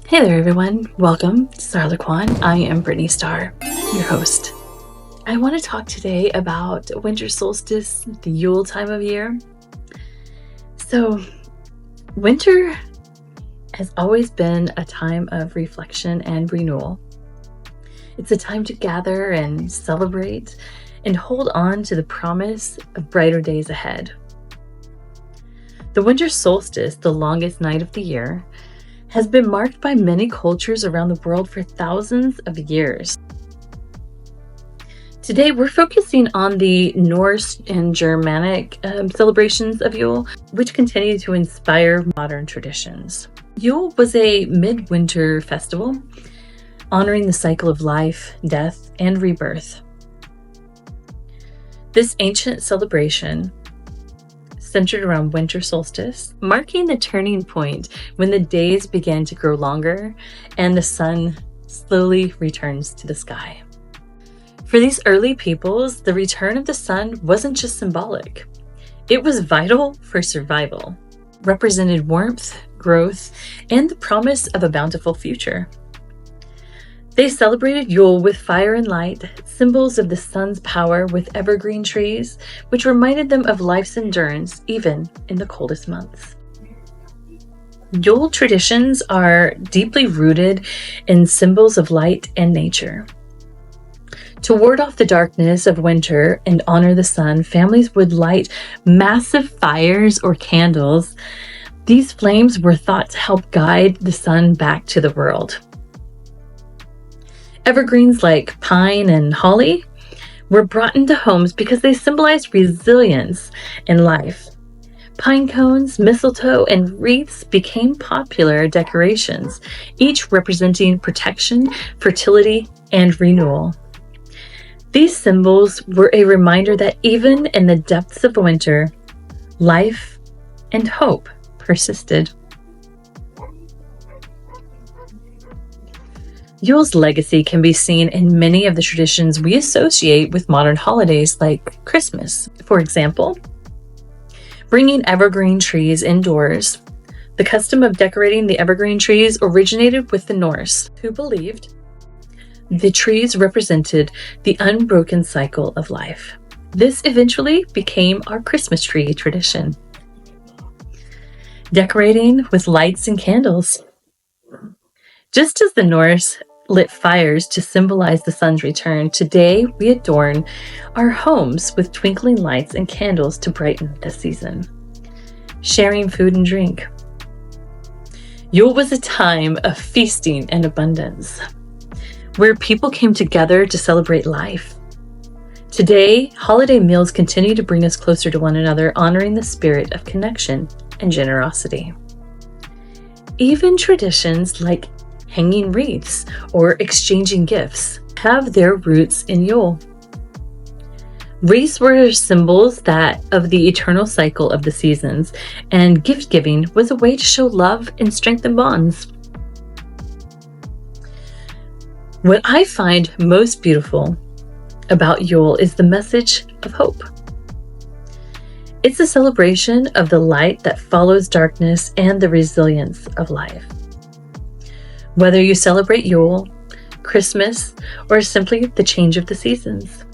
Hey there everyone, welcome to Zarlequan. I am Brittany Starr, your host. I want to talk today about winter solstice, the Yule time of year. So, winter has always been a time of reflection and renewal. It's a time to gather and celebrate and hold on to the promise of brighter days ahead. The winter solstice, the longest night of the year, has been marked by many cultures around the world for thousands of years. Today, we're focusing on the Norse and Germanic celebrations of Yule, which continue to inspire modern traditions. Yule was a midwinter festival honoring the cycle of life, death, and rebirth. This ancient celebration centered around winter solstice, marking the turning point when the days began to grow longer and the sun slowly returns to the sky. For these early peoples, the return of the sun wasn't just symbolic. It was vital for survival, represented warmth, growth, and the promise of a bountiful future. They celebrated Yule with fire and light, symbols of the sun's power with evergreen trees, which reminded them of life's endurance even in the coldest months. Yule traditions are deeply rooted in symbols of light and nature. To ward off the darkness of winter and honor the sun, families would light massive fires or candles. These flames were thought to help guide the sun back to the world. Evergreens like pine and holly were brought into homes because they symbolized resilience in life. Pine cones, mistletoe, and wreaths became popular decorations, each representing protection, fertility, and renewal. These symbols were a reminder that even in the depths of winter, life and hope persisted. Yule's legacy can be seen in many of the traditions we associate with modern holidays like Christmas. For example, bringing evergreen trees indoors. The custom of decorating the evergreen trees originated with the Norse, who believed the trees represented the unbroken cycle of life. This eventually became our Christmas tree tradition. Decorating with lights and candles. Just as the Norse lit fires to symbolize the sun's return, today we adorn our homes with twinkling lights and candles to brighten the season. Sharing food and drink. Yule was a time of feasting and abundance, where people came together to celebrate life. Today, holiday meals continue to bring us closer to one another, honoring the spirit of connection and generosity. Even traditions like hanging wreaths or exchanging gifts have their roots in Yule. Wreaths were symbols of the eternal cycle of the seasons, and gift giving was a way to show love and strengthen bonds. What I find most beautiful about Yule is the message of hope. It's a celebration of the light that follows darkness and the resilience of life. Whether you celebrate Yule, Christmas, or simply the change of the seasons,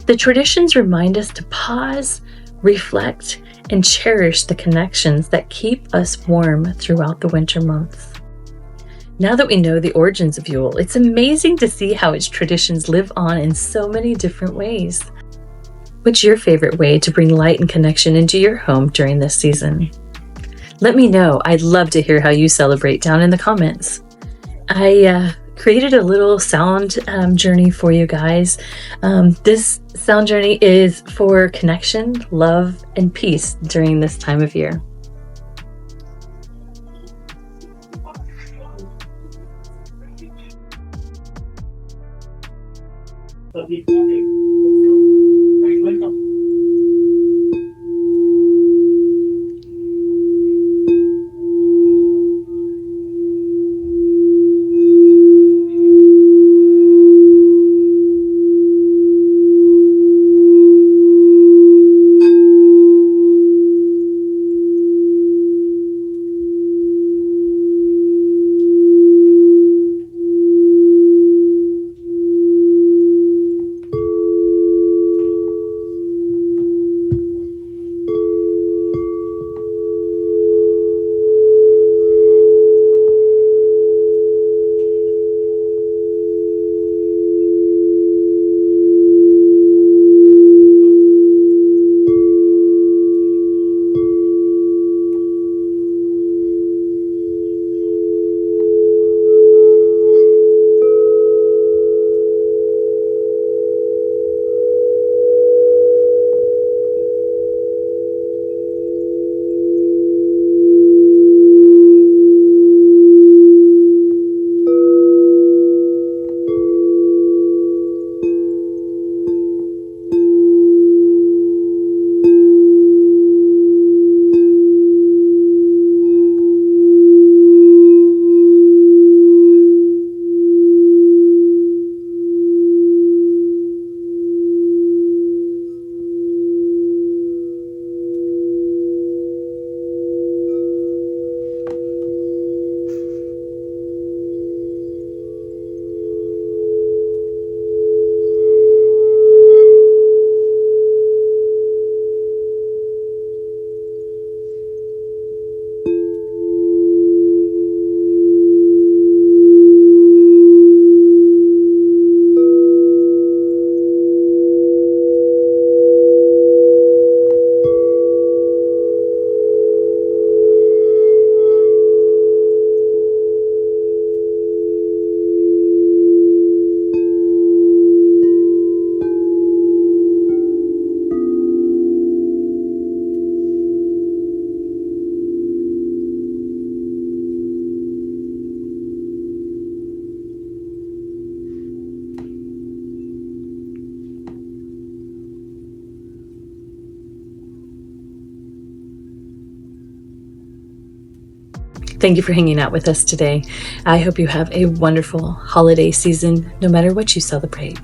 the traditions remind us to pause, reflect, and cherish the connections that keep us warm throughout the winter months. Now that we know the origins of Yule, it's amazing to see how its traditions live on in so many different ways. What's your favorite way to bring light and connection into your home during this season? Let me know. I'd love to hear how you celebrate down in the comments. I created a little sound journey for you guys. This sound journey is for connection, love, and peace during this time of year. Thank you for hanging out with us today. I hope you have a wonderful holiday season, no matter what you celebrate.